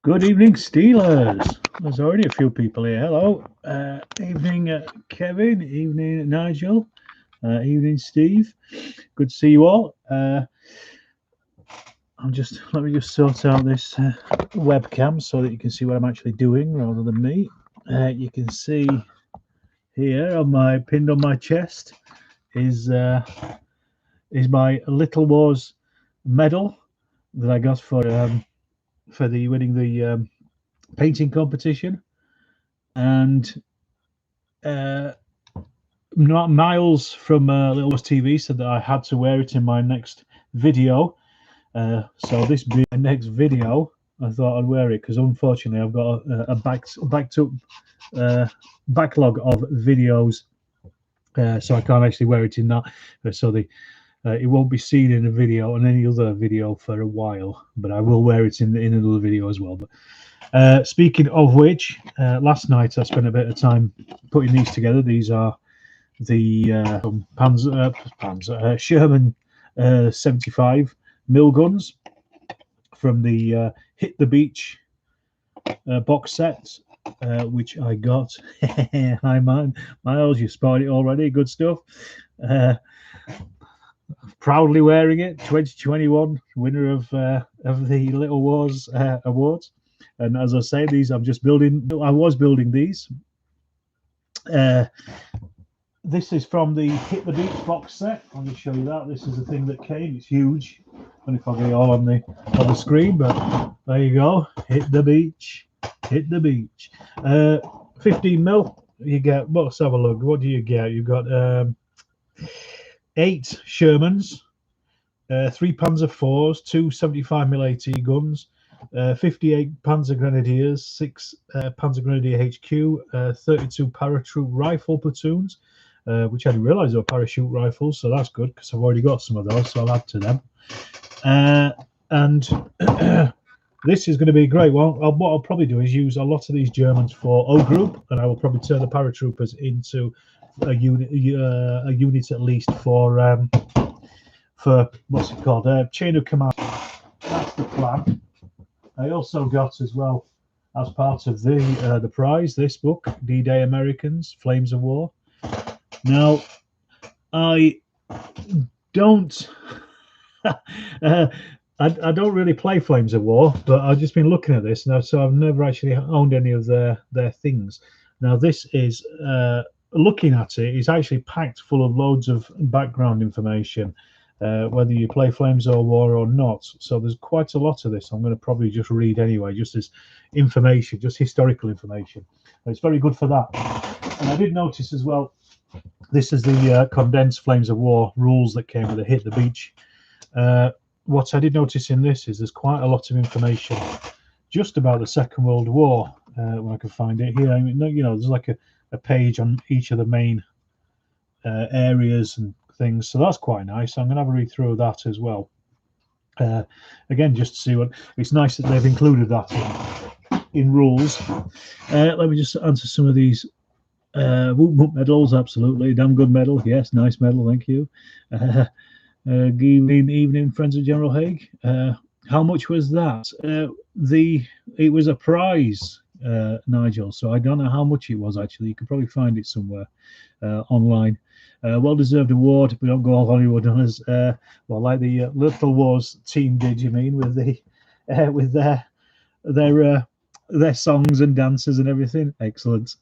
Good evening, Steelers. There's already a few people here. Hello. Evening, Kevin. Evening, Nigel. Evening, Steve. Good to see you all. Let me just sort out this webcam so that you can see what I'm actually doing rather than me. You can see here pinned on my chest is my Little Wars medal that I got for the winning the painting competition, and Miles from Little Wars TV said that I had to wear it in my next video. So this being my next video, I thought I'd wear it because unfortunately I've got a backed up backlog of videos, so I can't actually wear it in that. So it won't be seen in a video on any other video for a while, but I will wear it in another video as well. But speaking of which, last night I spent a bit of time putting these together. These are the Sherman 75 mil guns from the Hit the Beach box set, which I got. Hi, Miles, you spotted it already. Good stuff. Proudly wearing it. 2021 winner of the Little Wars awards. And as I say, these I'm just building. I was building these. This is from the Hit the Beach box set. I'll just show you that. This is the thing that came. It's huge. I don't know if I'll get it all on the screen, but there you go. Hit the beach. Hit the beach. 15 mil. You get. Let's have a look. What do you get? You've got 8 Shermans, 3 Panzer IVs, 2 75 mil AT guns, 58 Panzer Grenadiers, 6 Panzer Grenadier HQ, 32 paratroop rifle platoons, which I didn't realise were parachute rifles, so that's good because I've already got some of those, so I'll add to them. And this is going to be a great one. What I'll probably do is use a lot of these Germans for O group, and I will probably turn the paratroopers into a unit at least for what's it called? Chain of command. That's the plan. I also got as well, as part of the prize, this book, D-Day Americans, Flames of War. Now, I don't I don't really play Flames of War, but I've just been looking at this now, so I've never actually owned any of their things. Now, this is looking at it, it's actually packed full of loads of background information, whether you play Flames of War or not. So there's quite a lot of this I'm going to probably just read anyway, just as information, just historical information. It's very good for that. And I did notice as well, this is the condensed Flames of War rules that came with the Hit the Beach. What I did notice in this is there's quite a lot of information just about the Second World War, when I can find it here. I mean, you know, there's like a page on each of the main areas and things, so that's quite nice. I'm going to have a read through that as well. Again, just to see what it's nice that they've included that in rules. Let me just answer some of these. Whoop medals, absolutely. Damn good medal. Yes, nice medal, thank you. Good evening, friends of General Haig. How much was that? It was a prize, Nigel, so I don't know how much it was actually. You can probably find it somewhere online. Well-deserved award. We don't go all Hollywood on us. Well, like the Little Wars team did, you mean, with their songs and dances and everything. Excellent.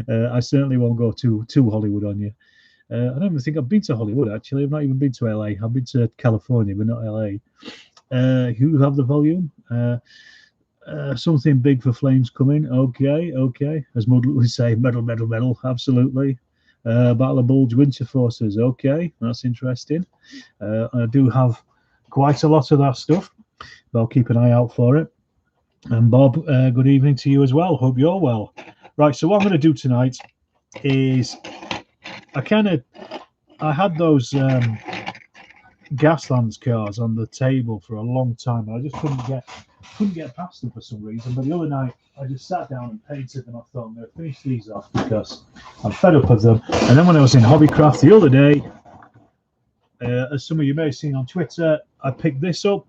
I certainly won't go too Hollywood on you. I don't even think I've been to Hollywood, actually. I've not even been to LA. I've been to California, but not LA. You have the volume. Something big for Flames coming. Okay. As Mud would say, medal. Absolutely. Battle of Bulge Winter Forces. Okay, that's interesting. I do have quite a lot of that stuff, but I'll keep an eye out for it. And Bob, good evening to you as well. Hope you're well. Right, so what I'm going to do tonight is I had those Gaslands cars on the table for a long time. I just couldn't get past them for some reason. But the other night, I just sat down and painted them. I thought I'm going to finish these off because I'm fed up of them. And then when I was in Hobbycraft the other day, as some of you may have seen on Twitter, I picked this up,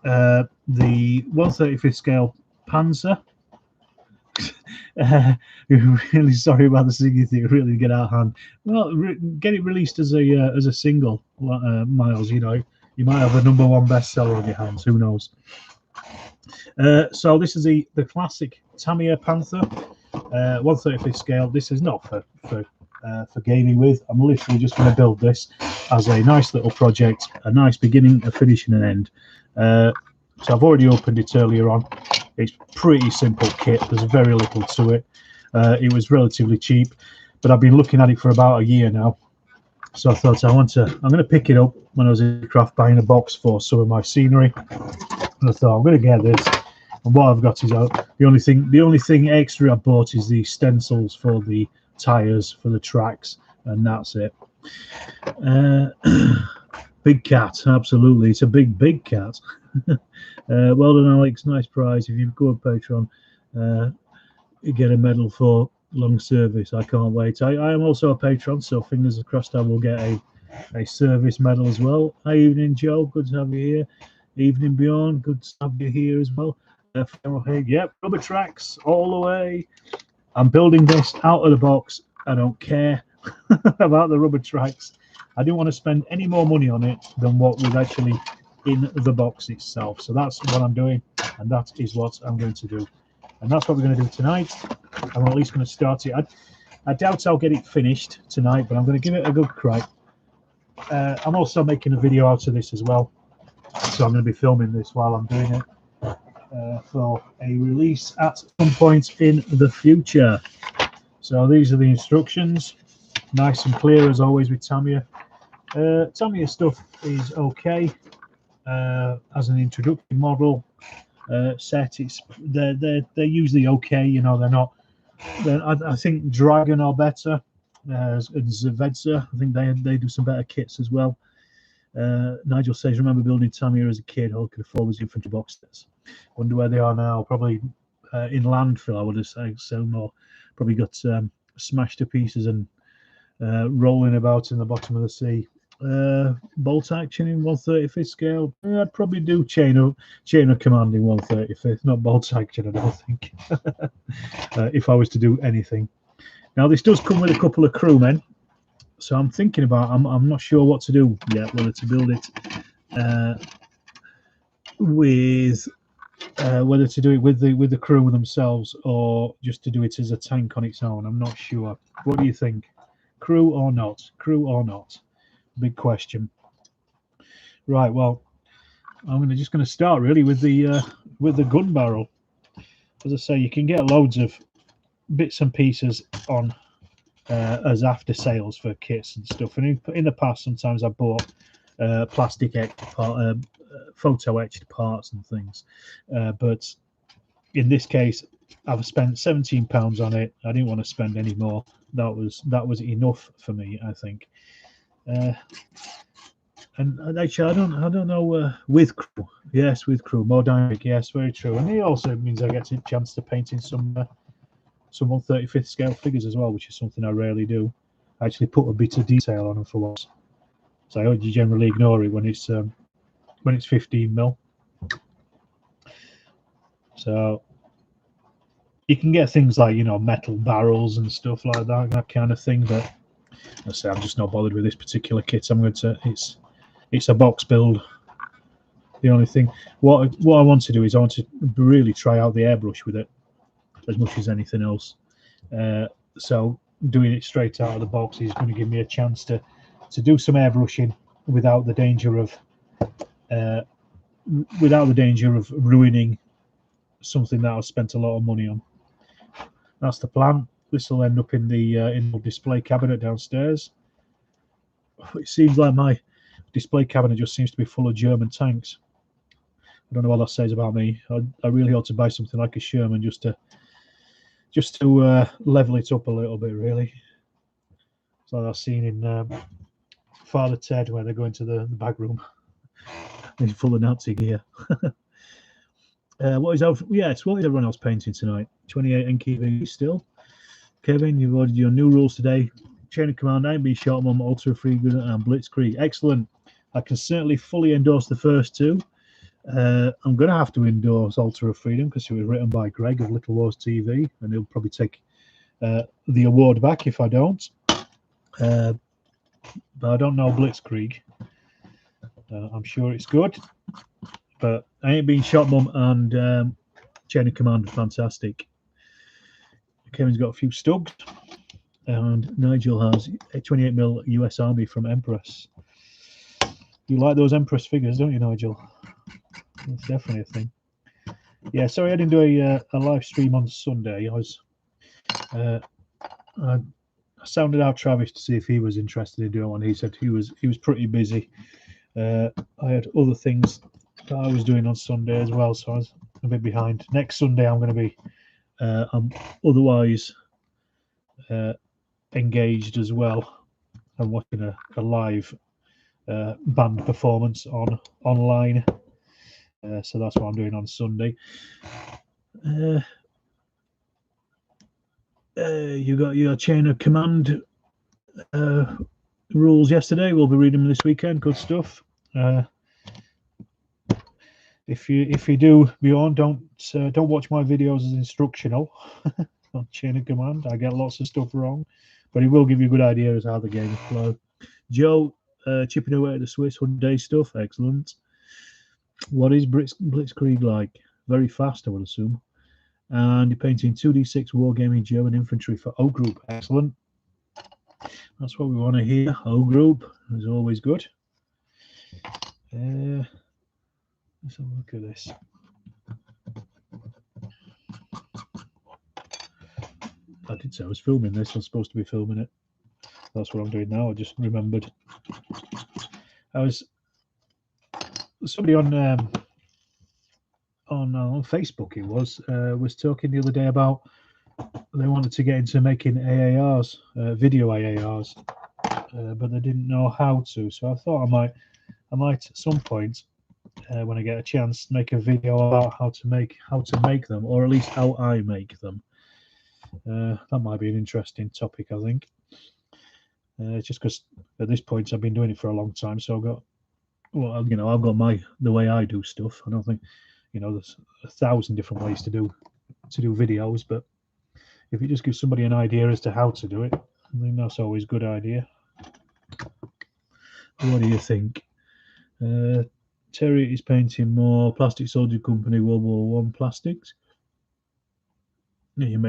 the 1/35 scale Panzer. Really sorry about the singing thing. Really get out of hand. Well, get it released as a single, Miles. You know, you might have a #1 bestseller on your hands. Who knows? So this is the classic Tamiya Panther, 1/35 scale. This is not for gaming with. I'm literally just going to build this as a nice little project, a nice beginning, a finish, and an end. So I've already opened it earlier on. It's pretty simple kit. There's very little to it. It was relatively cheap, but I've been looking at it for about a year now. So I thought I'm going to pick it up when I was in craft buying a box for some of my scenery. And I thought I'm going to get this. And what I've got is the only thing extra I bought is the stencils for the tires for the tracks, and that's it. Big cat, absolutely. It's a big cat. Well done, Alex. Nice prize. If you go on Patreon, you get a medal for long service. I can't wait. I am also a patron, so fingers crossed I will get a service medal as well. Hi, evening, Joe. Good to have you here. Evening, Bjorn. Good to have you here as well. Yep, rubber tracks all the way. I'm building this out of the box. I don't care about the rubber tracks. I didn't want to spend any more money on it than what was actually in the box itself. So that's what I'm doing, and that is what I'm going to do. And that's what we're going to do tonight. I'm at least going to start it. I doubt I'll get it finished tonight, but I'm going to give it a good crack. I'm also making a video out of this as well. So I'm going to be filming this while I'm doing it for a release at some point in the future. So these are the instructions. Nice and clear as always with Tamiya. Tamiya stuff is okay as an introductory model set. They're usually okay. You know, they're not. I think Dragon are better. And Zvezda, I think they do some better kits as well. Nigel says, remember building Tamiya as a kid? All could afford was infantry box sets. Wonder where they are now. Probably in landfill, I would have said. So more probably got smashed to pieces and rolling about in the bottom of the sea. Bolt action in 1/35 scale. I'd probably do chain of command in 1/35, not bolt action, I don't think. If I was to do anything. Now this does come with a couple of crewmen, so I'm thinking about. I'm not sure what to do yet. Whether to build it whether to do it with the crew themselves or just to do it as a tank on its own. I'm not sure. What do you think? Crew or not? Crew or not? Big question. Right. Well, I'm just going to start really with the gun barrel. As I say, you can get loads of bits and pieces on as after sales for kits and stuff. And in the past, sometimes I bought plastic photo etched parts and things. But in this case, I've spent £17 on it. I didn't want to spend any more. That was enough for me, I think. And actually, I don't know. With crew, yes, with crew, more dynamic, yes, very true. And it also means I get a chance to paint in some 1/35 scale figures as well, which is something I rarely do. I actually put a bit of detail on them for once. So I generally ignore it when it's 15mm. So you can get things like, you know, metal barrels and stuff like that kind of thing. But I say I'm just not bothered with this particular kit. I'm going to. It's a box build. The only thing, what I want to do is I want to really try out the airbrush with it as much as anything else. So doing it straight out of the box is going to give me a chance to do some airbrushing without the danger of ruining something that I've spent a lot of money on. That's the plan. This will end up in the display cabinet downstairs. It seems like my display cabinet just seems to be full of German tanks. I don't know what that says about me. I really ought to buy something like a Sherman just to level it up a little bit, really. It's like I've seen in Father Ted, where they go into the back room. It's full of Nazi gear. What is everyone else painting tonight? 28 NKV still. Kevin, you've ordered your new rules today. Chain of command, IB, short mum, ultra free gunner, and blitzkrieg. Excellent. I can certainly fully endorse the first two. I'm going to have to endorse Altar of Freedom because it was written by Greg of Little Wars TV, and he'll probably take the award back if I don't. But I don't know Blitzkrieg. I'm sure it's good, but I ain't been shot, Mum, and Chain of Command are fantastic. Kevin's got a few stubs, and Nigel has a 28mm US Army from Empress. You like those Empress figures, don't you, Nigel? That's definitely a thing. Yeah, sorry I didn't do a live stream on Sunday. I sounded out Travis to see if he was interested in doing one. He said he was pretty busy. I had other things that I was doing on Sunday as well, so I was a bit behind. Next Sunday I'm going to be I'm otherwise engaged as well. I'm watching a live band performance online, so that's what I'm doing on Sunday. You got your Chain of Command rules yesterday. We'll be reading them this weekend. Good stuff. If you do, Bjorn, don't watch my videos as instructional on Chain of Command. I get lots of stuff wrong, but it will give you a good idea as how the game flow. Joe, chipping away at the Swiss 100-day stuff. Excellent. What is Blitzkrieg like? Very fast, I would assume. And you're painting 2d6 Wargaming German infantry for O Group. Excellent. That's what we want to hear. O Group is always good. Let's have a look at this. I did say I was filming this. I'm supposed to be filming it. That's what I'm doing now. I just remembered. Somebody on Facebook, it was talking the other day about they wanted to get into making AARs, video AARs, but they didn't know how to. So I thought I might at some point, when I get a chance, make a video about how to make them, or at least how I make them. That might be an interesting topic, I think. Just because at this point I've been doing it for a long time, so I've got the way I do stuff. I don't think, there's 1,000 different ways to do videos, but if you just give somebody an idea as to how to do it, I think that's always a good idea. What do you think? Terry is painting more Plastic Soldier Company World War I plastics. Yeah, you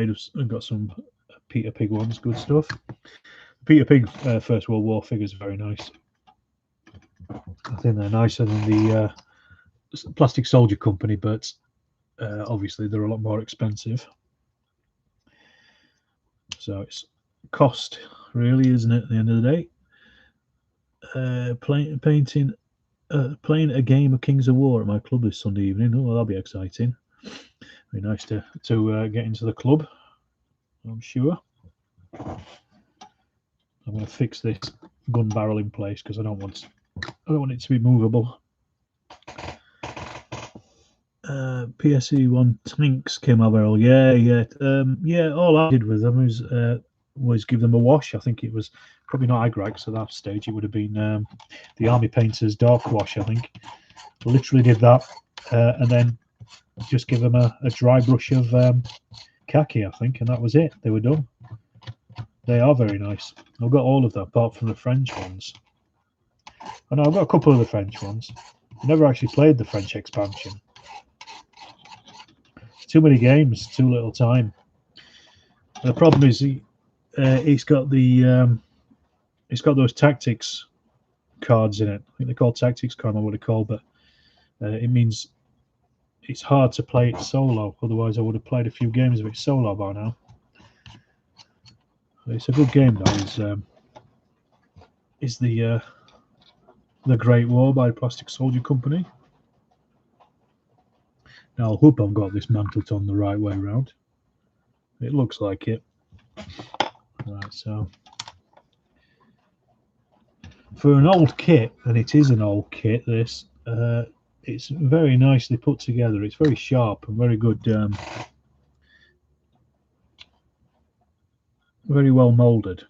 got some Peter Pig ones, good stuff. Peter Pig First World War figures are very nice. I think they're nicer than the Plastic Soldier Company, but obviously they're a lot more expensive. So it's cost, really, isn't it? At the end of the day, playing a game of Kings of War at my club this Sunday evening. Oh, that'll be exciting. Be nice to get into the club, I'm sure. I'm going to fix this gun barrel in place because I don't want it to be movable. PSE1 tanks came out barrel. Yeah. All I did with them was give them a wash. I think it was probably not Agrax at that stage. It would have been the Army Painters Dark Wash, I think. Literally did that, and then just give them a dry brush of khaki, I think, and that was it. They were done. They are very nice. I've got all of them apart from the French ones. I know I've got a couple of the French ones. I never actually played the French expansion. Too many games, too little time. The problem is it's got those tactics cards in it. I think they're called tactics cards. I don't know what they're called, but it means it's hard to play it solo. Otherwise, I would have played a few games of it solo by now. It's a good game, though. Is the Great War by Plastic Soldier Company. Now, I hope I've got this Mantleton the right way around. It looks like it. Right, so for an old kit, and it is an old kit, this it's very nicely put together. It's very sharp and very good, very well molded.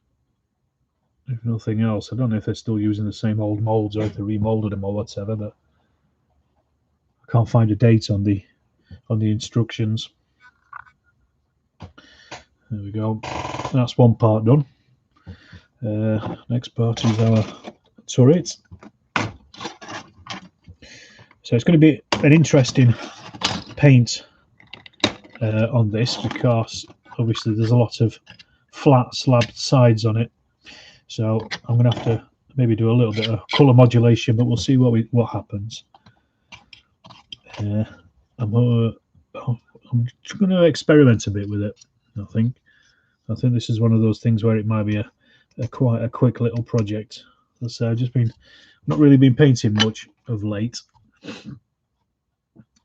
If nothing else, I don't know if they're still using the same old molds or if they remolded them or whatever, but I can't find a date on the instructions. There we go. That's one part done. Next part is our turret. So it's going to be an interesting paint on this, because obviously there's a lot of flat slabbed sides on it. So I'm going to have to maybe do a little bit of colour modulation, but we'll see what happens. I'm going to experiment a bit with it. I think this is one of those things where it might be quite a quick little project. So I've just not really been painting much of late.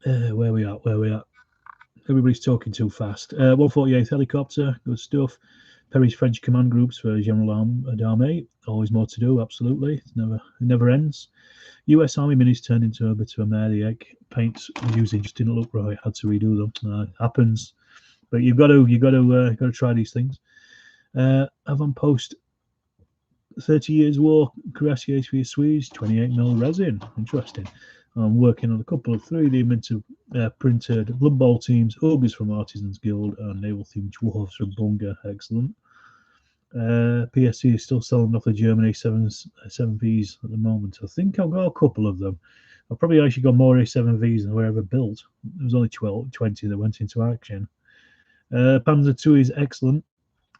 Where we at? Everybody's talking too fast. 148th helicopter, good stuff. Perry's French command groups for General d'Armée. Always more to do, absolutely. It never ends. US Army minis turned into a bit of a mare. The egg paints using just didn't look right. Had to redo them. Happens, but you've got to try these things. Avant-post 30 years war, cuirassiers for your Swedes, 28mm resin. Interesting. I'm working on a couple of 3D printed Blood Bowl teams, ogres from Artisans Guild, and naval-themed dwarves from Bunga. Excellent. PSC is still selling off the German A7Vs at the moment. I think I've got a couple of them. I've probably actually got more A7Vs than were ever built. There was only 20 that went into action. Panzer II is excellent.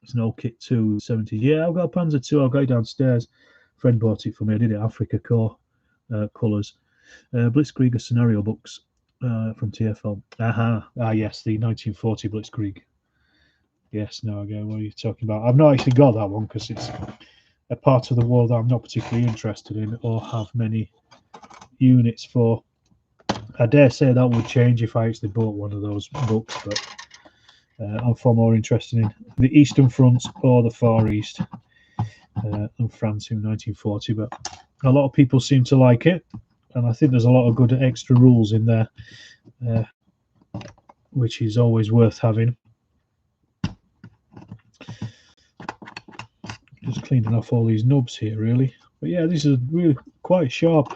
It's an old kit too, 70s. Yeah, I've got a Panzer II. I've got it downstairs. Friend bought it for me. I did it Africa Corps colours. Blitzkrieg scenario books from TFL. Yes, the 1940 Blitzkrieg. Yes, no, again, what are you talking about? I've not actually got that one because it's a part of the war that I'm not particularly interested in or have many units for. I dare say that would change if I actually bought one of those books, but I'm far more interested in the Eastern Front or the Far East and France in 1940. But a lot of people seem to like it, and I think there's a lot of good extra rules in there, which is always worth having. Just cleaning off all these nubs here, really. But yeah, this is really quite sharp,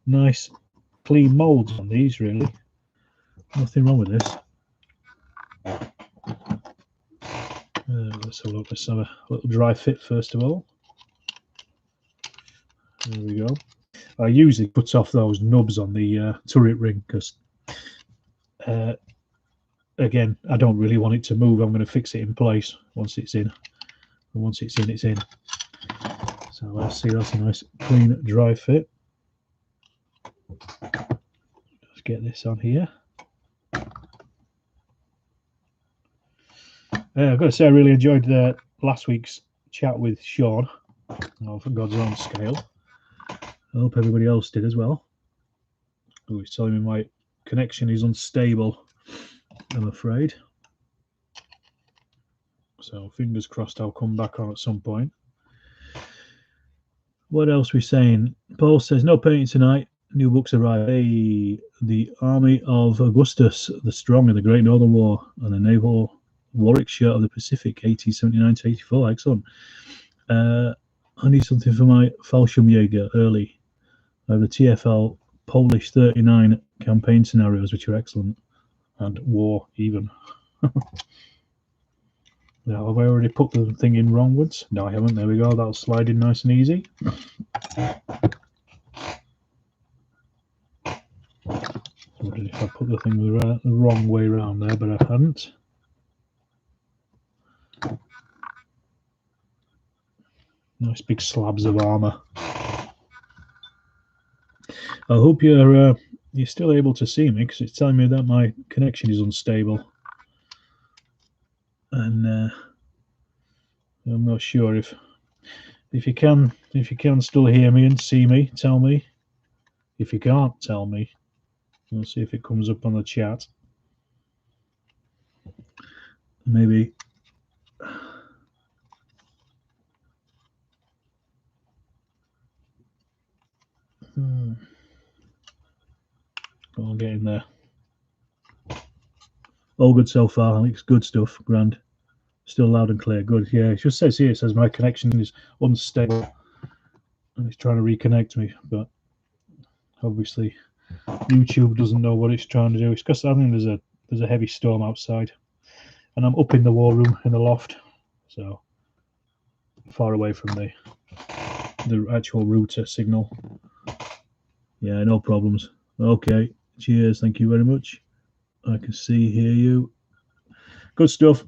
nice, clean molds on these, really. Nothing wrong with this. Let's have a look. Let's have a little dry fit first of all. There we go. I usually put off those nubs on the turret ring because, again, I don't really want it to move. I'm going to fix it in place once it's in. And once it's in, it's in. So let's see. That's a nice, clean, dry fit. Let's get this on here. I've got to say, I really enjoyed last week's chat with Sean of God's Own Scale. I hope everybody else did as well. Oh, he's telling me my connection is unstable, I'm afraid. So fingers crossed I'll come back on at some point. What else are we saying? Paul says, no painting tonight. New books arrive. Hey, the Army of Augustus, the Strong in the Great Northern War, and the Naval Warwickshire of the Pacific, 1879 to 84. Excellent. I need something for my Fallschirmjäger early. I have the TFL Polish 39 campaign scenarios, which are excellent, and war even. Now, have I already put the thing in wrongwards? No, I haven't. There we go. That'll slide in nice and easy. I wondered if I put the thing the wrong way around there, but I hadn't. Nice big slabs of armour. I hope you're still able to see me, because it's telling me that my connection is unstable, and I'm not sure if you can still hear me and see me. Tell me. If you can't tell me, we'll see if it comes up on the chat. Maybe. I'll get in there. All good so far. I think it's good stuff. Grand. Still loud and clear. Good. Yeah, it just says here, it says my connection is unstable. And it's trying to reconnect me, but obviously YouTube doesn't know what it's trying to do. It's because I think there's a heavy storm outside, and I'm up in the war room in the loft, so far away from the actual router signal. Yeah, no problems. Okay, cheers. Thank you very much. I can see, hear you. Good stuff.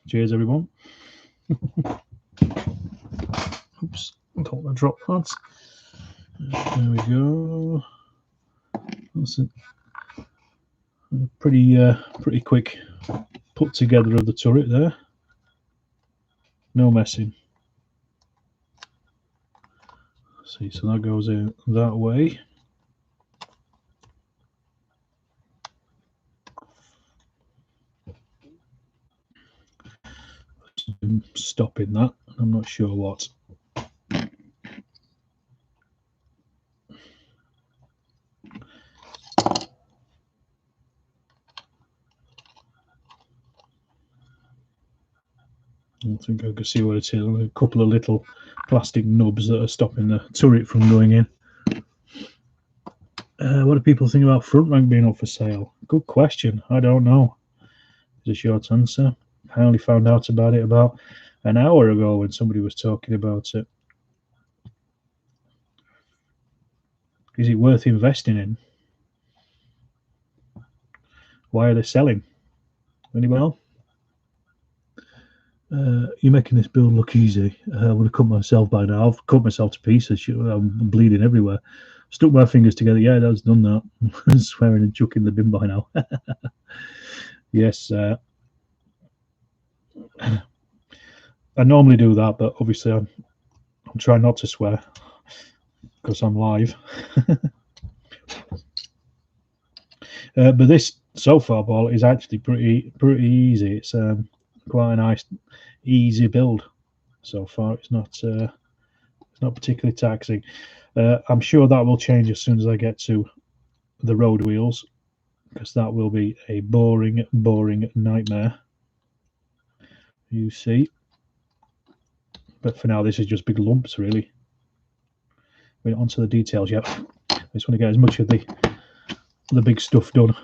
Cheers, everyone. Oops, don't want to drop that. There we go. That's a pretty quick put together of the turret there. No messing. See, so that goes in that way. Stopping that. I'm not sure what. I think I can see what it is. A couple of little plastic nubs that are stopping the turret from going in. What do people think about front rank being up for sale? Good question. I don't know. Is a short answer. I only found out about it about an hour ago when somebody was talking about it. Is it worth investing in? Why are they selling? Anyone else? You're making this build look easy. I would have cut myself by now. I've cut myself to pieces. I'm bleeding everywhere. Stuck my fingers together. Yeah, that's done that. I'm swearing and chucking the bin by now. Yes. I normally do that, but obviously I'm trying not to swear because I'm live. But this so far ball is actually pretty easy. It's quite a nice, easy build so far. It's not particularly taxing. I'm sure that will change as soon as I get to the road wheels, because that will be a boring nightmare. You see. But for now, this is just big lumps, really. We're not onto the details yet. I just want to get as much of the big stuff done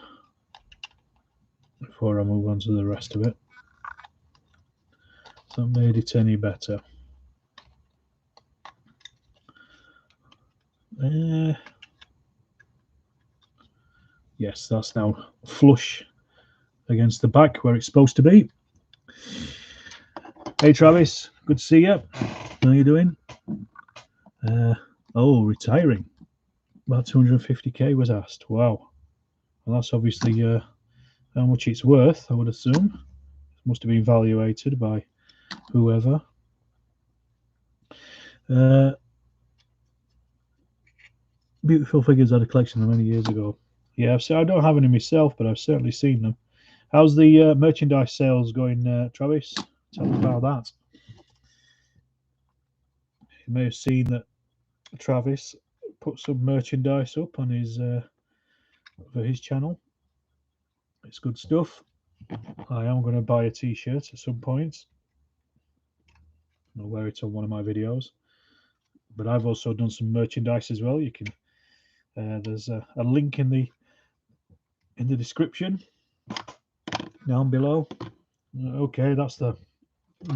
before I move on to the rest of it. So that made it any better. Yes, that's now flush against the back where it's supposed to be. Hey Travis, good to see you. How are you doing? Oh, retiring. About 250k was asked. Wow. Well, that's obviously how much it's worth, I would assume. It must have been evaluated by whoever. Beautiful figures had a collection many years ago. Yeah, I don't have any myself, but I've certainly seen them. How's the merchandise sales going, Travis? Tell me about that. You may have seen that Travis put some merchandise up on his for his channel. It's good stuff. I am going to buy a t-shirt at some point. I'll wear it on one of my videos. But I've also done some merchandise as well. You can there's a link in the description down below. Okay, that's the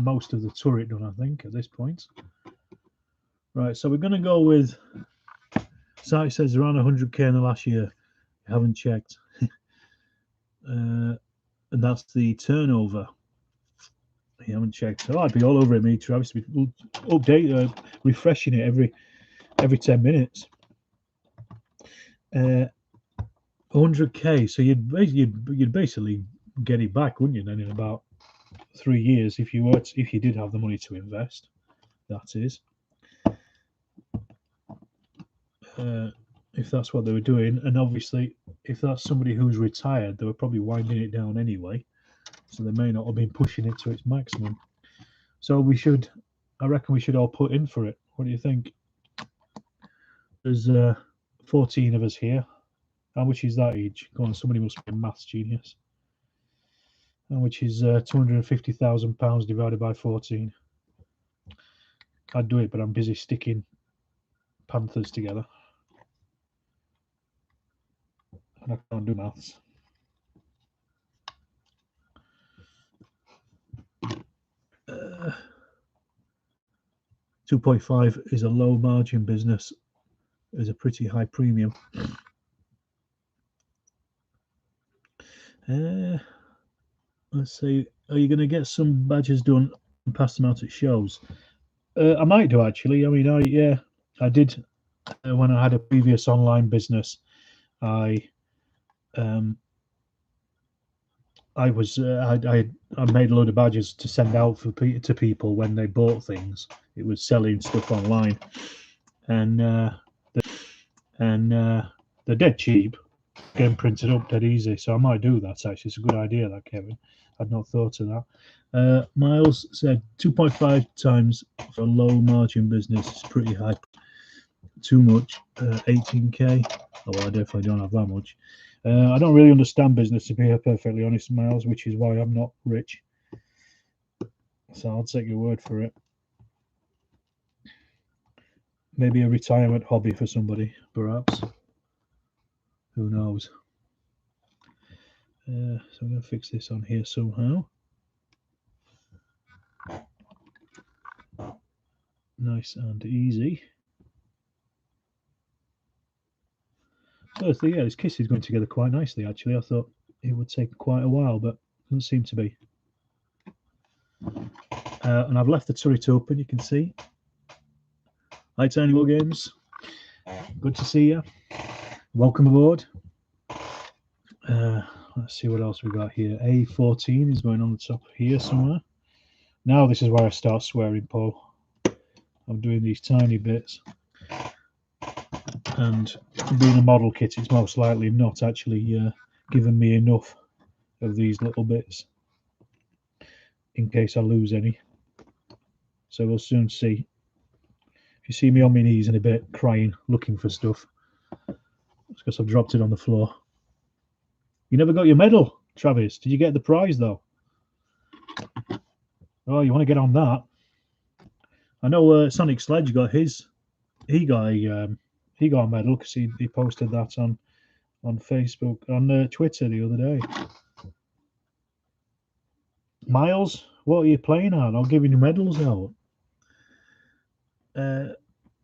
most of the turret done, I think, at this point. Right, so we're going to go with, site says around 100k in the last year. I haven't checked. And that's the turnover. You haven't checked. So I'd be all over it, me, Travis. We'll update, refreshing it every 10 minutes. 100k. So you'd basically get it back, wouldn't you? Then in about 3 years, if you did have the money to invest, that is. If that's what they were doing, and obviously, if that's somebody who's retired, they were probably winding it down anyway, so they may not have been pushing it to its maximum. So I reckon we should all put in for it. What do you think? There's 14 of us here. How much is that each? Go on, somebody must be a maths genius. How much is £250,000 divided by 14? I'd do it, but I'm busy sticking panthers together. and I can't do maths. Uh, 2.5 is a low margin business. Is a pretty high premium. Let's see. Are you going to get some badges done and pass them out at shows? I might do actually. I mean, I did when I had a previous online business. I was I made a load of badges to send out to people when they bought things. It was selling stuff online, and they're dead cheap, getting printed up dead easy. So I might do that. Actually, it's a good idea, that, Kevin. I'd not thought of that. Miles said 2.5 times for a low margin business is pretty high. Too much. 18k. Oh, well, I definitely don't have that much. I don't really understand business, to be perfectly honest, Miles, which is why I'm not rich. So I'll take your word for it. Maybe a retirement hobby for somebody, perhaps. Who knows? So I'm going to fix this on here somehow. Nice and easy. So yeah, this kiss is going together quite nicely, actually. I thought it would take quite a while, but doesn't seem to be. And I've left the turret open, you can see. Hi, Tiny Wargames. Good to see you. Welcome aboard. Let's see what else we got here. A14 is going on the top here somewhere. Now this is where I start swearing, Paul. I'm doing these tiny bits. And being a model kit, it's most likely not actually giving me enough of these little bits in case I lose any. So we'll soon see. If you see me on my knees in a bit crying, looking for stuff, it's because I've dropped it on the floor. You never got your medal, Travis. Did you get the prize though? Oh, you want to get on that? I know Sonic Sledge got his. He got a medal because he posted that on Facebook, on Twitter the other day. Miles, what are you playing at? I'm giving you medals out.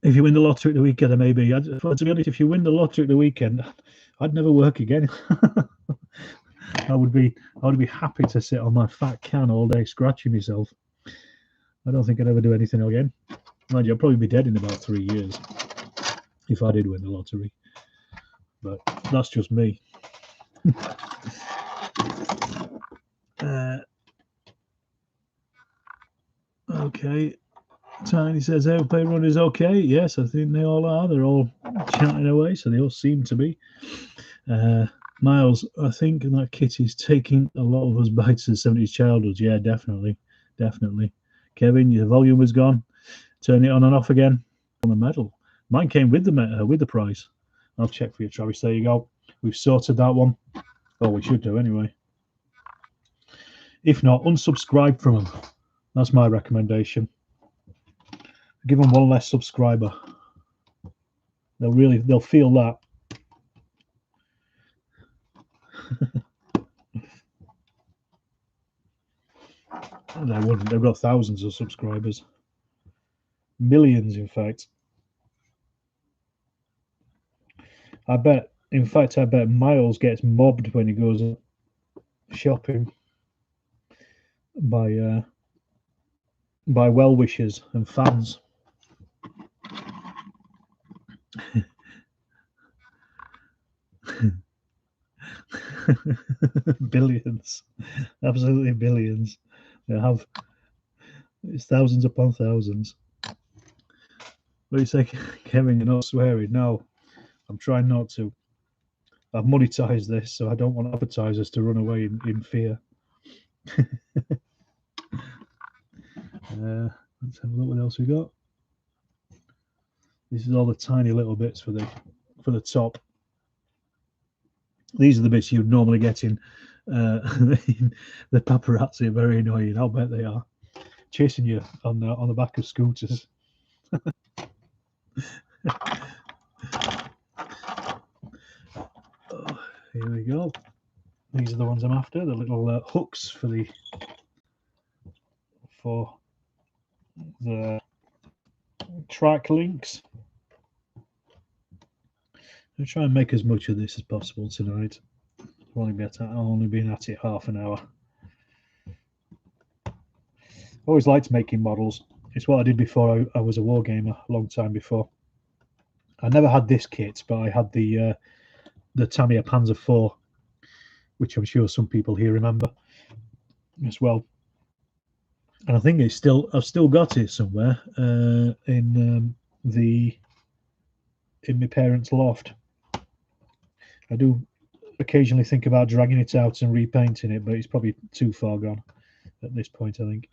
If you win the lottery at the weekend, then maybe. To be honest, if you win the lottery at the weekend, I'd never work again. I would be happy to sit on my fat can all day scratching myself. I don't think I'd ever do anything again. Mind you, I'd probably be dead in about 3 years if I did win the lottery. But that's just me. Okay. Tiny says airplane run is okay. Yes, I think they all are. They're all chatting away, so they all seem to be. Miles, I think that kit is taking a lot of us back to the 70s childhood. Yeah, definitely. Kevin, your volume was gone. Turn it on and off again. On the medal. Mine came with the prize. I'll check for you, Travis. There you go. We've sorted that one. Oh, we should do anyway. If not, unsubscribe from them. That's my recommendation. Give them one less subscriber. They'll feel that. They wouldn't. They've got thousands of subscribers. Millions, in fact. I bet Miles gets mobbed when he goes shopping by well-wishers and fans. Billions, absolutely billions. They have. It's thousands upon thousands. What do you say, Kevin? You're not swearing? No, I'm trying not to. I've monetized this, so I don't want advertisers to run away in fear. Let's have a look what else we got. This is all the tiny little bits for the top. These are the bits you'd normally get in the paparazzi are very annoying. I'll bet they are. Chasing you on the back of scooters. Oh, Here we go. These are the ones I'm after. The little hooks for the track links. I'll try and make as much of this as possible tonight. I've only been at it half an hour. Always liked making models. It's what I did before I was a wargamer, a long time before. I never had this kit, but I had the Tamiya Panzer IV, which I'm sure some people here remember as well. And I think I've still got it somewhere in my parents' loft. I do occasionally think about dragging it out and repainting it, but it's probably too far gone at this point, I think.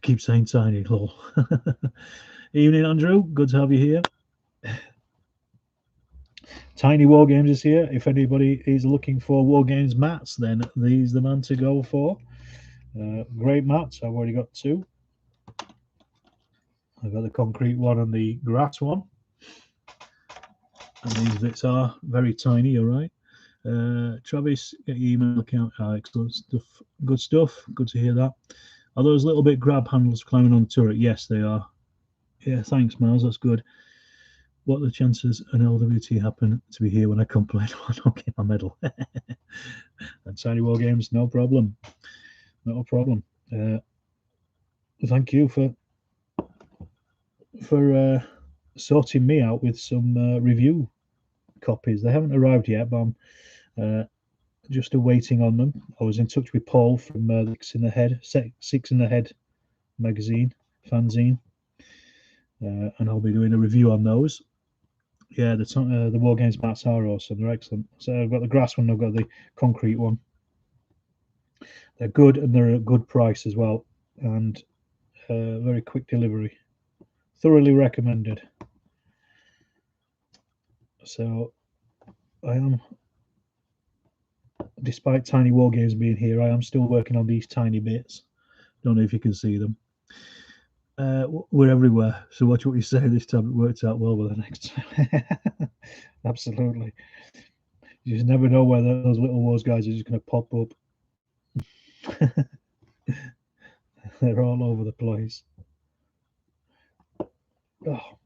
Keep saying tiny, lol. Evening, Andrew. Good to have you here. Tiny Wargames is here. If anybody is looking for Wargames mats, then these the man to go for. Great mats. I've already got two. I've got the concrete one and the grass one. And these bits are very tiny, all right. Travis, get your email account. Excellent stuff. Good stuff. Good to hear that. Are those little bit grab handles climbing on the turret? Yes, they are. Yeah, thanks, Miles. That's good. What are the chances an LWT happen to be here when I complain? I don't get my medal. And Tiny War Games, no problem. No problem. Thank you for sorting me out with some review copies. They haven't arrived yet, but I'm just awaiting on them. I was in touch with Paul from Six in the Head magazine, fanzine, and I'll be doing a review on those. Yeah, the War Games mats are awesome. They're excellent. So I've got the grass one, I've got the concrete one. They're good, and they're at a good price as well, and very quick delivery. Thoroughly recommended. So I am, despite Tiny War Games being here, I am still working on these tiny bits. Don't know if you can see them. We're everywhere, so watch what you say. This time it worked out well with the next time. Absolutely. You just never know where those little wars guys are just going to pop up. They're all over the place. Oh.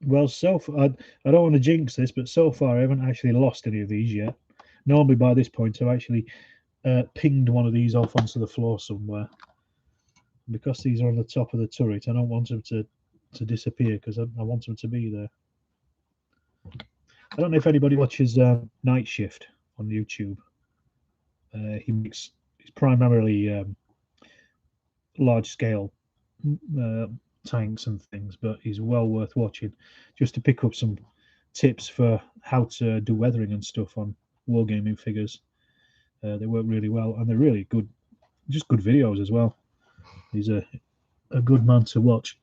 Well, I don't want to jinx this, but so far I haven't actually lost any of these yet. Normally by this point I've actually pinged one of these off onto the floor somewhere. Because these are on the top of the turret, I don't want them to disappear, because I want them to be there. I don't know if anybody watches Night Shift on YouTube. He's primarily large scale tanks and things, but he's well worth watching just to pick up some tips for how to do weathering and stuff on wargaming figures. They work really well, and they're really good, just good videos as well. He's a good man to watch.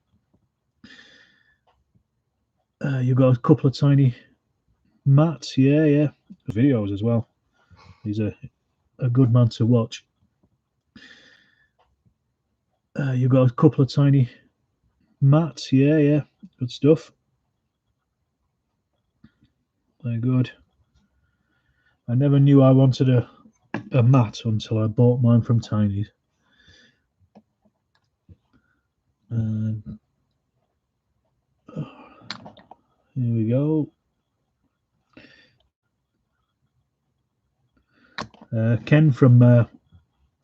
You've got a couple of tiny mats, yeah, videos as well. He's a good man to watch. You've got a couple of tiny mats, yeah, good stuff. Very good. I never knew I wanted a mat until I bought mine from Tiny's. Here we go. Ken from the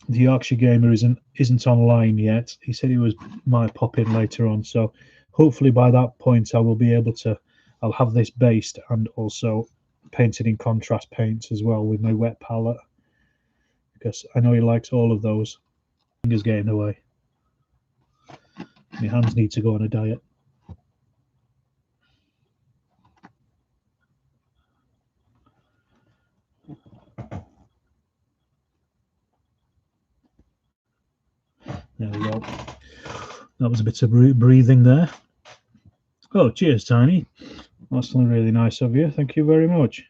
Yorkshire Gamer isn't online yet. He said he might pop in later on, so hopefully by that point I will be able to. I'll have this based and also painted in contrast paints as well with my wet palette, because I know he likes all of those. Fingers getting away. My hands need to go on a diet. There we go. That was a bit of breathing there. Oh, cheers, Tiny. That's really nice of you. Thank you very much.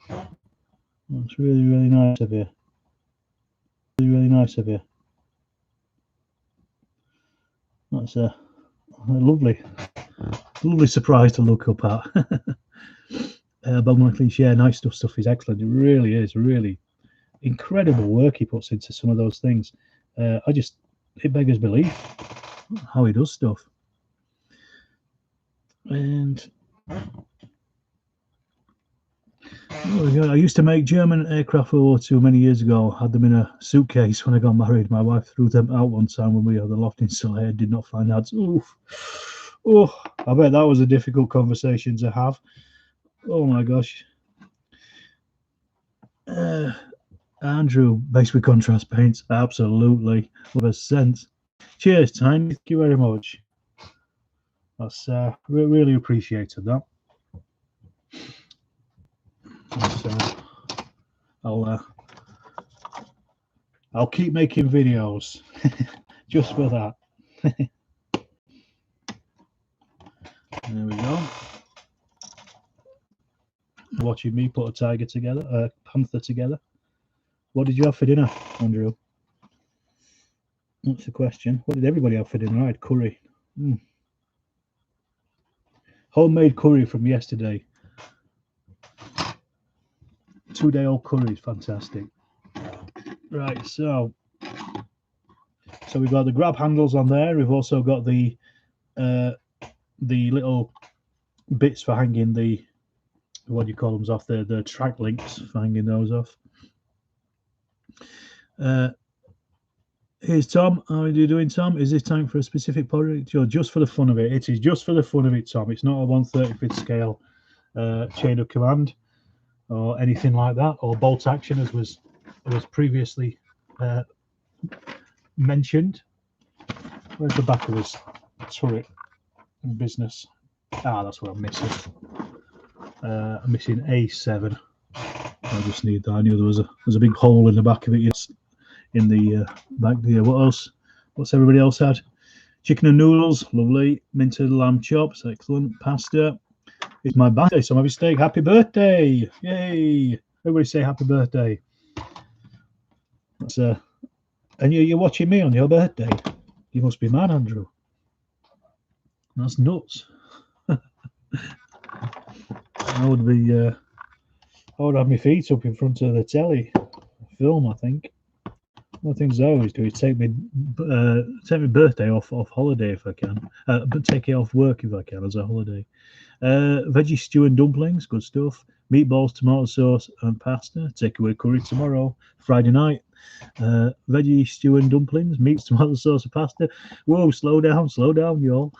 That's really, really nice of you. Really, really nice of you. That's lovely surprise to look up at. Bogman Cliche, yeah, Night stuff is excellent. It really is, really incredible work he puts into some of those things. It beggars belief how he does stuff. And I used to make German aircraft for World War II many years ago. Had them in a suitcase when I got married. My wife threw them out one time when we had the loft insulated. Did not find out. Oof. Oh, I bet that was a difficult conversation to have. Oh my gosh. Andrew, based with contrast paints, absolutely 100%. Cheers, Tiny. Thank you very much. That's really appreciated that. So I'll keep making videos just for that. There we go. Watching me put a tiger together, a panther together. What did you have for dinner, Andrew? That's the question. What did everybody have for dinner? I had curry. Homemade curry from yesterday. 2-day-old curry is fantastic. Right, so we've got the grab handles on there. We've also got the little bits for hanging the, what do you call them, off, the track links for hanging those off. Here's Tom. How are you doing, Tom? Is this time for a specific project or just for the fun of it? It is just for the fun of it, Tom. It's not a 1/35th scale chain of command or anything like that, or bolt action as was previously mentioned. Where's the back of this turret in business? That's what I'm missing. I'm missing A7. I just need that. I knew there's a big hole in the back of it. Yes, in the back there. What else? What's everybody else had? Chicken and noodles, lovely. Minted lamb chops, excellent. Pasta. It's my birthday, so I'm having steak. Happy birthday! Yay! Everybody say happy birthday. That's and you're watching me on your birthday. You must be mad, Andrew. That's nuts. I would have my feet up in front of the telly film, I think. One of the things I always do is take my birthday off holiday if I can, but take it off work if I can as a holiday. Veggie stew and dumplings, good stuff. Meatballs, tomato sauce and pasta. Takeaway curry tomorrow, Friday night. Veggie stew and dumplings, meat, tomato sauce and pasta. Whoa, slow down, y'all.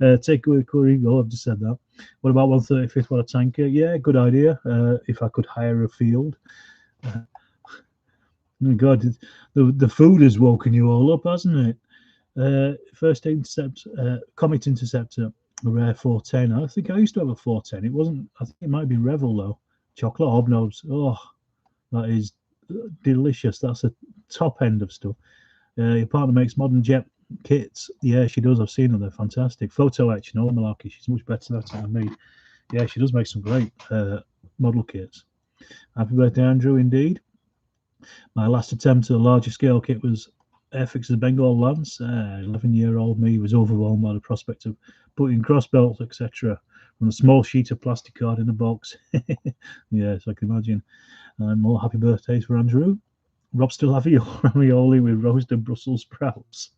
Takeaway curry. Oh, I've just said that. What about 1/35th? What a tanker. Yeah, good idea. If I could hire a field. Oh God, the food has woken you all up, hasn't it? First interceptor, Comet Interceptor, a rare 410. I think I used to have a 410. It wasn't. I think it might be Revel though. Chocolate hobnobs. Oh, that is delicious. That's a top end of stuff. Your partner makes modern jet kits. Yeah, she does. I've seen her. They're fantastic. Photo etch, no malarkey. She's much better at it than me. Yeah, she does make some great model kits. Happy birthday, Andrew. Indeed. My last attempt at a larger scale kit was Airfix's Bengal Lance. 11-year-old me was overwhelmed by the prospect of putting cross belts, etc., from a small sheet of plastic card in a box. Yes, I can imagine. And more happy birthdays for Andrew. Rob still have ravioli with roasted Brussels sprouts.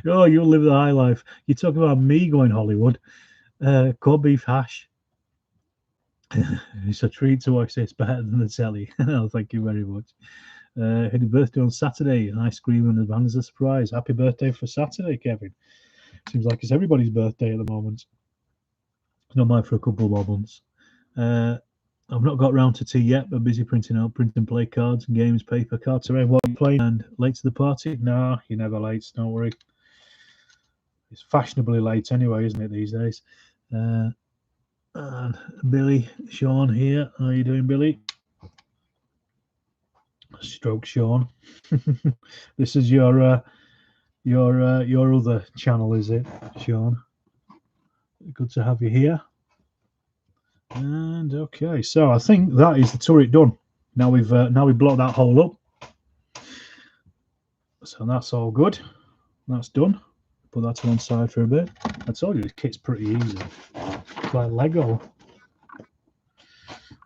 Oh, you'll live the high life. You talk about me going Hollywood. Corned beef hash. It's a treat to watch this, better than the telly. Oh, thank you very much. Happy birthday on Saturday. Ice cream and advance a surprise. Happy birthday for Saturday, Kevin. Seems like it's everybody's birthday at the moment. Not mine for a couple more months. I've not got round to tea yet, but busy printing out print and play cards and games, paper cards. What are you playing? And late to the party? Nah, you're never late. Don't worry. It's fashionably late anyway, isn't it, these days? And Billy, Sean here. How are you doing, Billy? Stroke Sean. This is your other channel, is it, Sean? Good to have you here. And okay, so I think that is the turret done. Now we've blocked that hole up. So that's all good. That's done. Put that to one side for a bit. I told you this kit's pretty easy. It's like Lego.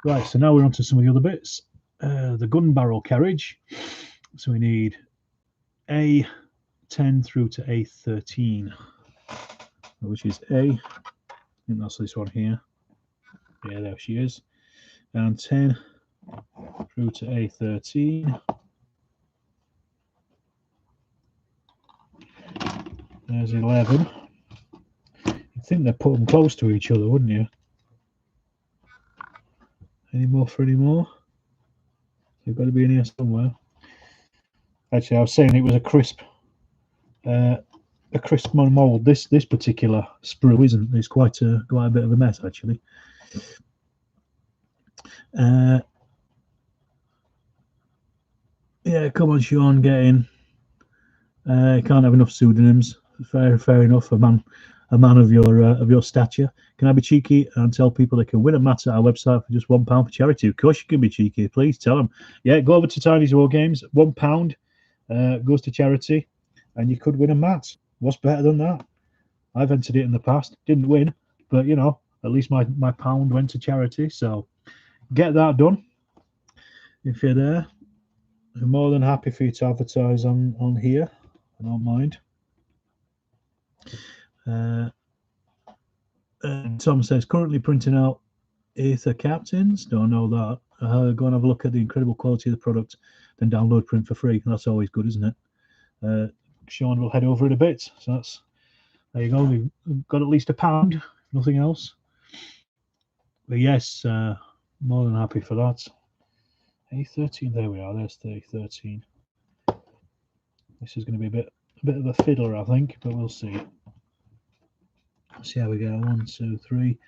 Right, so now we're on to some of the other bits. The gun barrel carriage. So we need A10 through to A13, which is A. I think that's this one here. Yeah, there she is. And 10 through to A13. There's 11. You'd think they'd put them close to each other, wouldn't you? Any more for any more? They've got to be in here somewhere. Actually, I was saying it was a crisp mold. This particular sprue isn't. It's quite a bit of a mess, actually. Yeah, come on, Sean, get in. Can't have enough pseudonyms. Fair enough. A man of your stature. Can I be cheeky and tell people they can win a mat at our website for just £1 for charity? Of course you can be cheeky. Please tell them. Yeah, go over to Tiny's Wargames. £1 goes to charity, and you could win a mat. What's better than that? I've entered it in the past. Didn't win, but you know, at least my pound went to charity. So get that done. If you're there, I'm more than happy for you to advertise on here. I don't mind. Tom says currently printing out Aether Captains. Don't know that. Go and have a look at the incredible quality of the product, then download print for free. That's always good, isn't it? Sean will head over in a bit. So that's there you go. We've got at least £1, if nothing else. But yes, more than happy for that. A13, there we are. There's the A13. This is going to be a bit of a fiddler, I think, but we'll see. Let's see how we go. 1, 2, 3.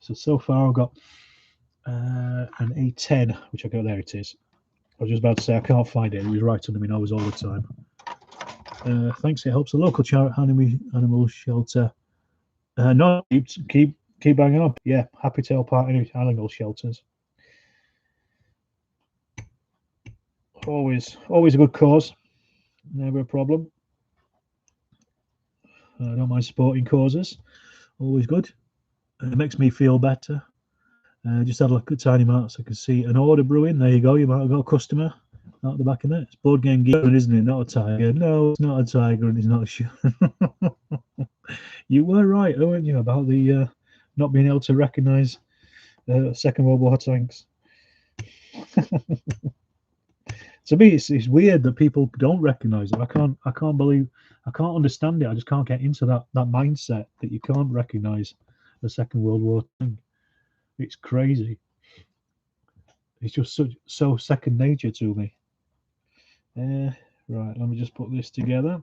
So far I've got an A10, which I got. There it is. I was just about to say I can't find it. It was right under my nose all the time. Thanks. It helps the local charity animal shelter. No, keep banging on. Yeah, happy to help out any animal shelters. Always a good cause. Never a problem. I don't mind supporting causes. Always good. It makes me feel better. Just had a look at Tiny Mart so I can see an order brewing. There you go. You might have got a customer out the back of it. It's Board Game Geek, isn't it? Not a tiger. No, it's not a tiger, and it's not a shark. You were right, weren't you, about the not being able to recognise Second World War tanks. To me, it's weird that people don't recognise it. I can't understand it. I just can't get into that mindset that you can't recognise the Second World War tank. It's crazy. It's just so second nature to me. Right, let me just put this together.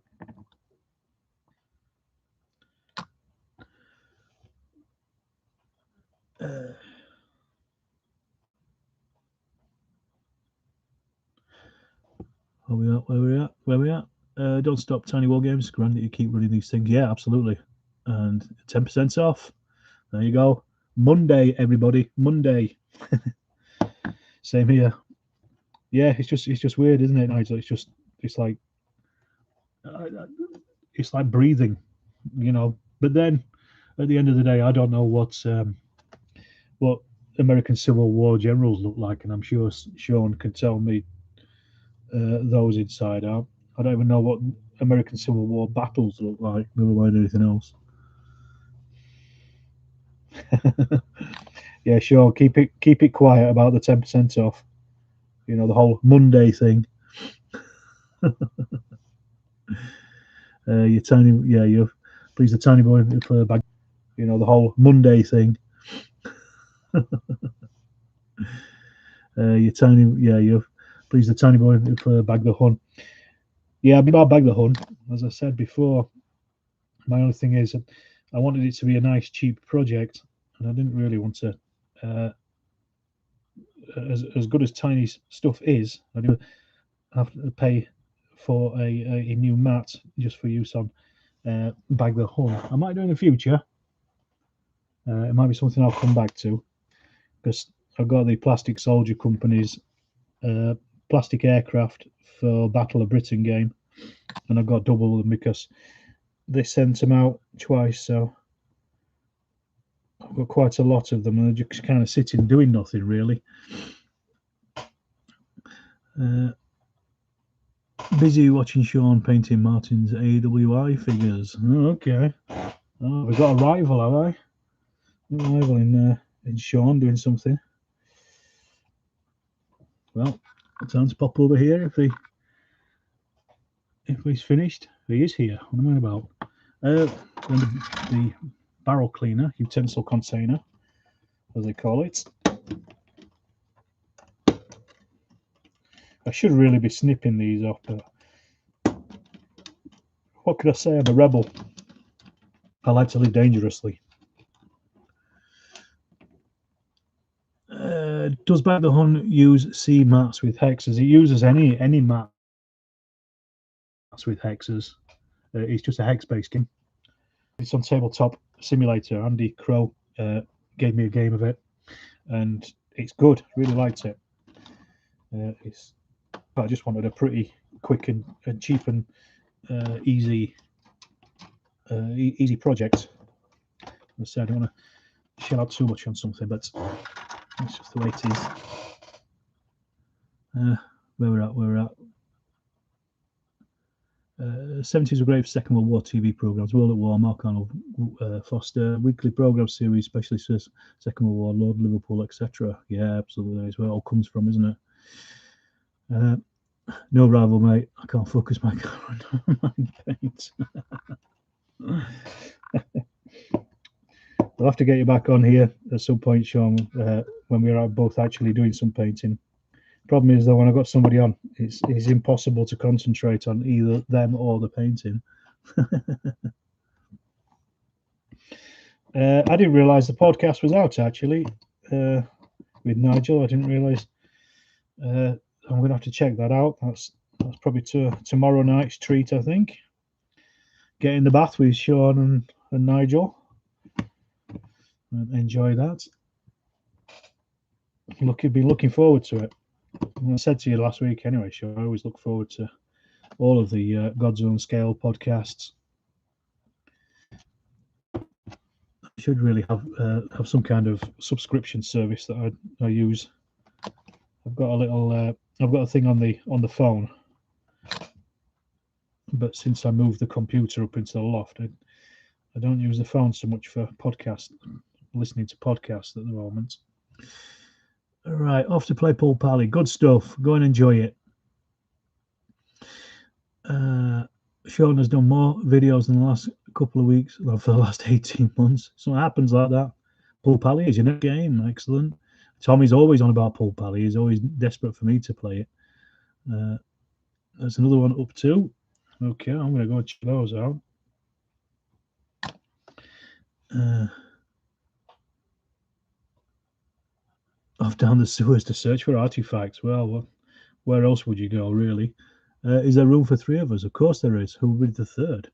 Where we at? Don't stop, Tiny War Games. Grand that you keep running these things. Yeah, absolutely. And 10% off. There you go. Monday, everybody. Monday. Same here. Yeah, it's just weird, isn't it, Nigel? It's like breathing, you know. But then, at the end of the day, I don't know what American Civil War generals look like, and I'm sure Sean can tell me those inside out. I don't even know what American Civil War battles look like, never mind anything else. Yeah, sure. Keep it quiet about the 10% off. You know, the whole Monday thing. You please the tiny boy for a bag. You know, the whole Monday thing. Please the tiny boy for bag the hun. Yeah, I'll bag the hun. As I said before, my only thing is I wanted it to be a nice, cheap project, and I didn't really want to. As good as Tiny's stuff is, I do have to pay for a new mat just for use on bag the hun. I might do in the future. It might be something I'll come back to, because I've got the Plastic Soldier Company's plastic aircraft for Battle of Britain game, and I've got double them because they sent them out twice, so I've got quite a lot of them, and they're just kind of sitting doing nothing really. Busy watching Sean painting Martin's AWI figures. Oh, okay. Oh, we've got a rival, have I? A rival in Sean doing something. Well, time to pop over here if he's finished. He is here. What am I about? The barrel cleaner, utensil container, as they call it. I should really be snipping these off, but what could I say? I'm a rebel. I like to live dangerously. Does Back the Hun use C mats with hexes? It uses any mats with hexes. It's just a hex-based game. It's on Tabletop Simulator. Andy Crow gave me a game of it, and it's good. Really liked it. I just wanted a pretty quick and cheap and easy project. As I said, I don't want to shell out too much on something, but it's just the way it is. Where we're at. 70s were great for Second World War TV programs. World at War, Mark Arnold Foster, weekly program series, especially Second World War, Lord Liverpool, etc. Yeah, absolutely. That's where it all comes from, isn't it? No rival, mate. I can't focus my camera on my paint. I'll have to get you back on here at some point, Sean, when we're both actually doing some painting. Problem is, though, when I've got somebody on, it's impossible to concentrate on either them or the painting. I didn't realise the podcast was out, actually, with Nigel. I didn't realise. I'm going to have to check that out. That's probably tomorrow night's treat, I think. Get in the bath with Sean and Nigel and enjoy that. Be looking forward to it. I said to you last week anyway, Sean, I always look forward to all of the God's Own Scale podcasts. I should really have some kind of subscription service that I use. I've got a little I've got a thing on the phone, but since I moved the computer up into the loft, I don't use the phone so much for listening to podcasts at the moment. All right, off to play Paul Pally. Good stuff. Go and enjoy it. Sean has done more videos in the last couple of weeks, well, for the last 18 months. So it happens like that. Paul Pally is in a game. Excellent. Tommy's always on about Paul Pally. He's always desperate for me to play it. There's another one up too. Okay, I'm going to go check those out. Off down the sewers to search for artifacts. Well, where else would you go, really? Is there room for three of us? Of course there is. Who would be the third?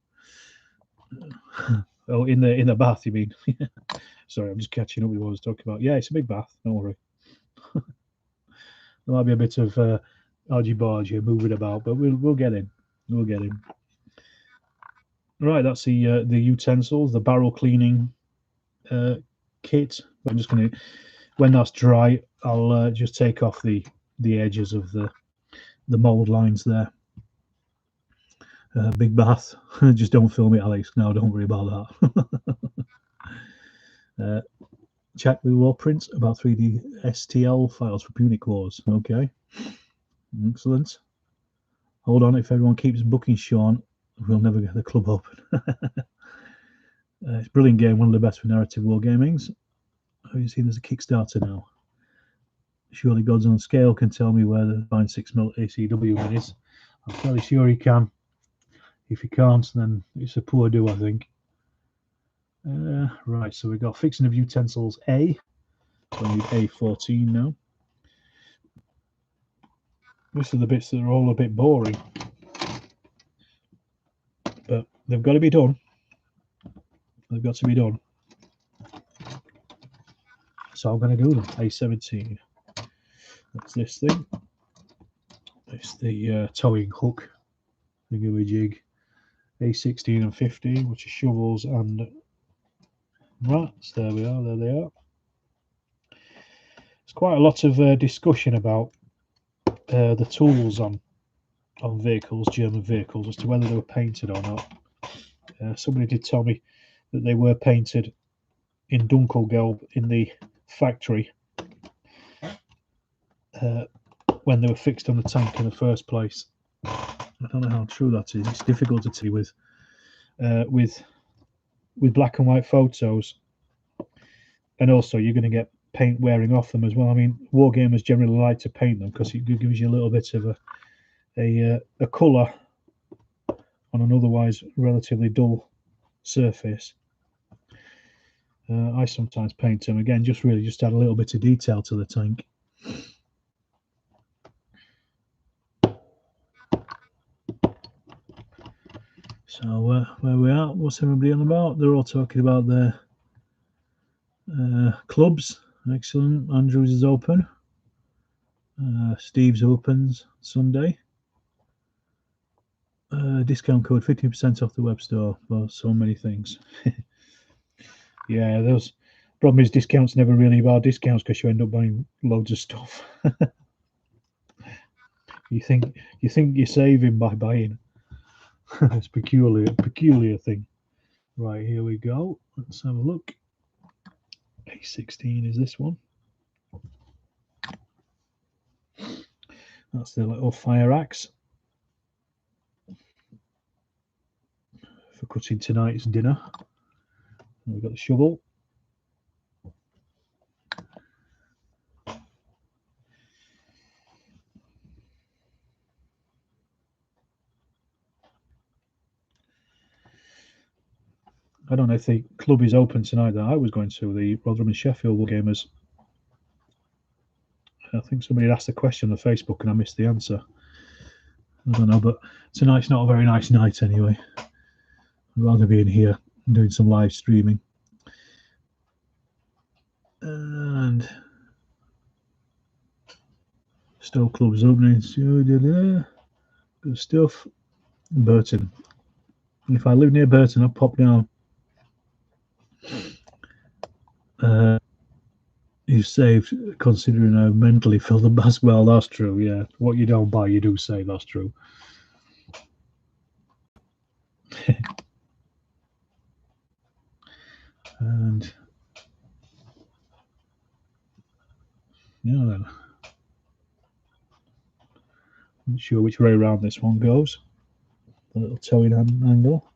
Oh, in the bath, you mean? Sorry, I'm just catching up with what I was talking about. Yeah, it's a big bath. Don't worry. There might be a bit of argy-bargy moving about, but we'll get in. We'll get in. Right, that's the utensils, the barrel cleaning kit. I'm just going to, when that's dry, I'll just take off the edges of the mold lines there. Big bath. Just don't film it, Alex. No, don't worry about that. Check the war prints about 3D STL files for Punic Wars. Okay. Excellent. Hold on, if everyone keeps booking Sean, we'll never get the club open. It's a brilliant game, one of the best for narrative wargamings. Have you seen there's a Kickstarter now? Surely God's Own Scale can tell me where the 9.6mm ACW is. I'm fairly sure he can. If he can't, then it's a poor do, I think. Right, so we've got fixing of utensils A. So I need A14 now. These are the bits that are all a bit boring, but they've got to be done. They've got to be done. So I'm going to do them. A17. That's this thing. It's the towing hook thingamajig. A16 and 50, which are shovels and rats. There we are, there they are. There's quite a lot of discussion about the tools on vehicles, German vehicles, as to whether they were painted or not. Somebody did tell me that they were painted in Dunkelgelb in the factory when they were fixed on the tank in the first place. I don't know how true that is. It's difficult to tell with black and white photos, and also you're going to get paint wearing off them as well. I mean, wargamers generally like to paint them because it gives you a little bit of a colour on an otherwise relatively dull surface. I sometimes paint them again, just add a little bit of detail to the tank. So where we are, what's everybody on about? They're all talking about their clubs. Excellent. Andrews is open. Steve's opens Sunday. Discount code 15% off the web store for so many things. Yeah, those problem is discounts never really about discounts because you end up buying loads of stuff. you think you're saving by buying. It's peculiar thing. Right, here we go. Let's have a look. A16 is this one. That's the little fire axe for cutting tonight's dinner. We've got the shovel. I don't know if the club is open tonight that I was going to, the Rotherham and Sheffield Wargamers. I think somebody asked the question on Facebook and I missed the answer. I don't know, but tonight's not a very nice night anyway. I'd rather be in here doing some live streaming. And Stoke Club's opening. Good stuff. Burton. If I live near Burton, I'll pop down. You saved considering I mentally filled the bus. Well, that's true, yeah. What you don't buy, you do save, that's true. And yeah, then I'm not sure which way around this one goes. A little towing angle.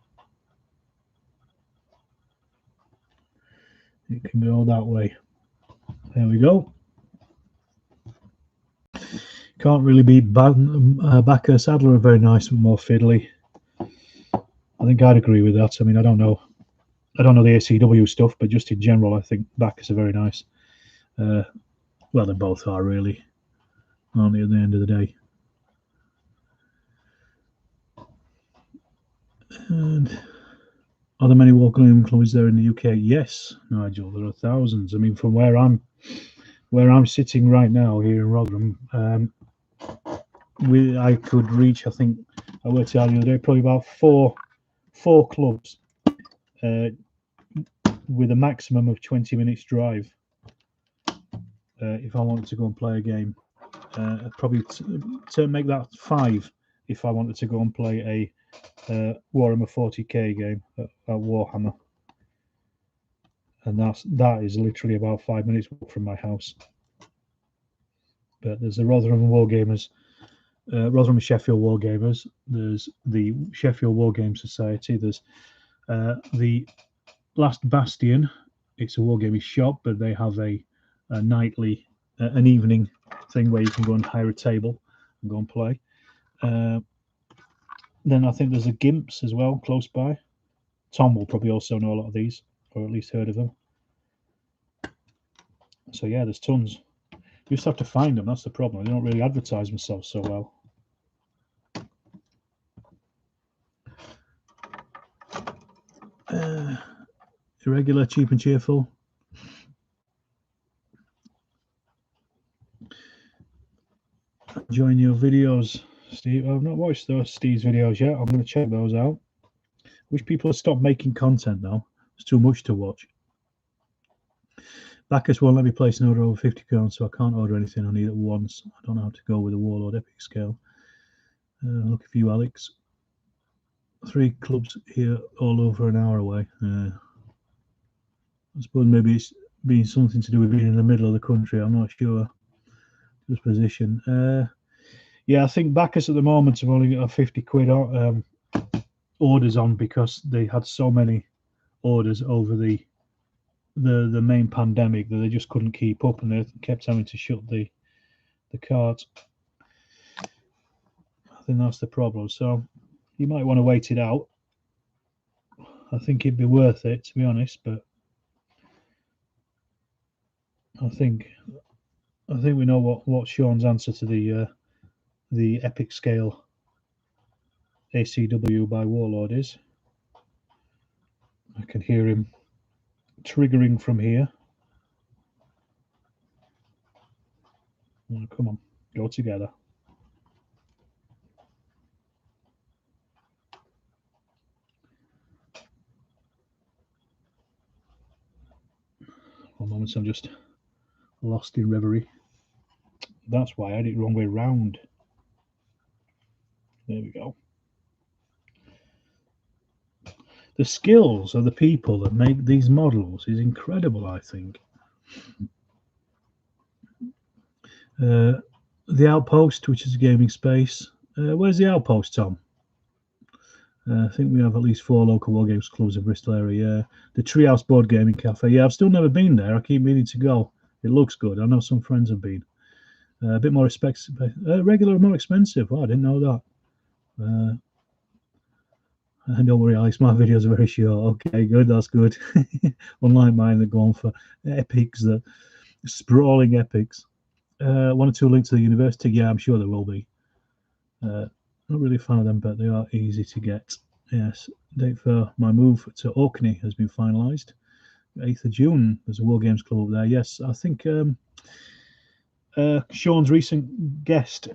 It can go that way. There we go. Can't really beat Backer. Sadler are very nice but more fiddly. I think I'd agree with that. I mean, I don't know the ACW stuff, but just in general, I think Backers are very nice. Well, they both are really, aren't they, at the end of the day? And are there many Wargaming clubs there in the UK? Yes, Nigel, there are thousands. I mean, from where I'm sitting right now here in Rotherham, I could reach, I think, I worked out the other day, probably about four clubs with a maximum of 20 minutes drive. If I wanted to go and play a game, probably to make that 5 if I wanted to go and play a Warhammer 40k game at Warhammer, and that is literally about 5 minutes walk from my house. But there's the Rotherham Wargamers, Rotherham and Sheffield Wargamers. There's the Sheffield Wargame Society. There's the Last Bastion. It's a wargaming shop, but they have a nightly, an evening thing where you can go and hire a table and go and play. Then I think there's the Gimps as well, close by. Tom will probably also know a lot of these, or at least heard of them. So yeah, there's tons. You just have to find them, that's the problem. They don't really advertise themselves so well. Irregular, cheap and cheerful. Enjoying your videos, Steve. I've not watched those Steve's videos yet. I'm going to check those out. Wish people had stopped making content now. It's too much to watch. Bacchus won't let me place an order over £50, so I can't order anything. I need it once. I don't know how to go with a Warlord Epic scale. Lucky for you, Alex. 3 clubs here, all over an hour away. I suppose maybe it's being something to do with being in the middle of the country. I'm not sure. This position. Yeah, I think Bacchus at the moment have only got a 50 quid orders on because they had so many orders over the main pandemic that they just couldn't keep up, and they kept having to shut the cart. I think that's the problem. So you might want to wait it out. I think it'd be worth it, to be honest, but I think we know what Sean's answer to the epic scale ACW by Warlord is. I can hear him triggering from here. Oh, come on, go together. One moment, I'm just lost in reverie. That's why I had it wrong way round. There we go. The skills of the people that make these models is incredible, I think. The Outpost, which is a gaming space. Where's the Outpost, Tom? I think we have at least 4 local Wargames clubs in Bristol area. Yeah. The Treehouse Board Gaming Cafe. Yeah, I've still never been there. I keep meaning to go. It looks good. I know some friends have been. A bit more expensive. Regular, more expensive. Oh, I didn't know that. Don't worry, Alex. My videos are very short. Okay, good. That's good. Unlike mine that go on for epics, that sprawling epics. 1 or 2 links to the university. Yeah, I'm sure there will be. Not really a fan of them, but they are easy to get. Yes, date for my move to Orkney has been finalised. 8th of June. There's a War Games Club up there. Yes, I think Sean's recent guest,